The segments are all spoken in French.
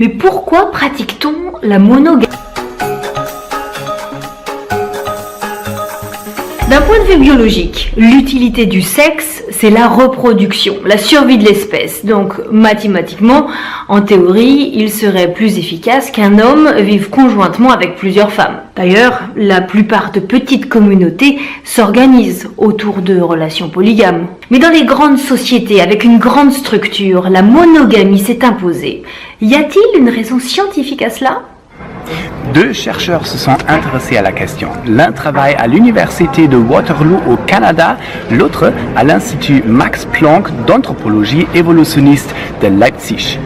Mais pourquoi pratique-t-on la monogamie? D'un point de vue biologique, l'utilité du sexe, c'est la reproduction, la survie de l'espèce. Donc, mathématiquement, en théorie, il serait plus efficace qu'un homme vive conjointement avec plusieurs femmes. D'ailleurs, la plupart de petites communautés s'organisent autour de relations polygames. Mais dans les grandes sociétés, avec une grande structure, la monogamie s'est imposée. Y a-t-il une raison scientifique à cela ? Deux chercheurs se sont intéressés à la question. L'un travaille à l'université de Waterloo au Canada, l'autre à l'Institut Max Planck d'anthropologie évolutionniste de Leipzig.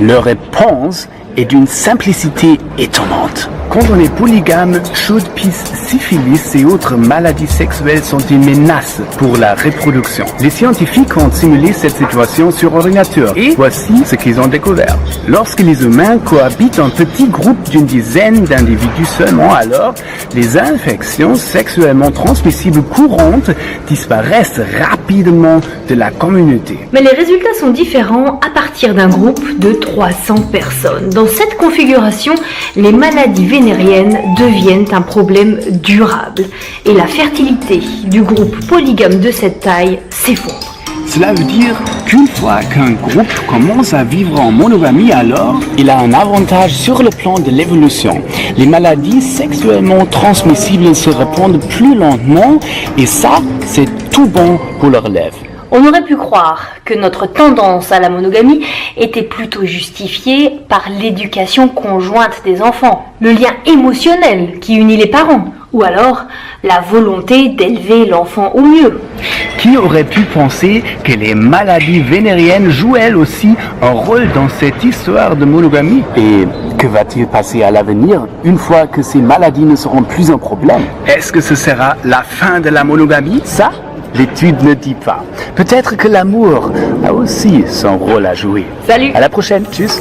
Leur réponse est d'une simplicité étonnante. Quand on est polygame, chaude pisse, syphilis et autres maladies sexuelles sont une menace pour la reproduction. Les scientifiques ont simulé cette situation sur ordinateur et voici ce qu'ils ont découvert. Lorsque les humains cohabitent en petits groupes d'une dizaine d'individus seulement, alors les infections sexuellement transmissibles courantes disparaissent rapidement de la communauté. Mais les résultats sont différents à partir d'un groupe de 300 personnes. Dans cette configuration, les maladies vénériennes deviennent un problème durable et la fertilité du groupe polygame de cette taille s'effondre. Cela veut dire qu'une fois qu'un groupe commence à vivre en monogamie, alors il a un avantage sur le plan de l'évolution. Les maladies sexuellement transmissibles se répandent plus lentement et ça, c'est tout bon pour le relève. On aurait pu croire que notre tendance à la monogamie était plutôt justifiée par l'éducation conjointe des enfants, le lien émotionnel qui unit les parents, ou alors la volonté d'élever l'enfant au mieux. Qui aurait pu penser que les maladies vénériennes jouent elles aussi un rôle dans cette histoire de monogamie? Et que va-t-il passer à l'avenir une fois que ces maladies ne seront plus un problème? Est-ce que ce sera la fin de la monogamie? Ça, l'étude ne dit pas. Peut-être que l'amour a aussi son rôle à jouer. Salut! À la prochaine. Tchuss!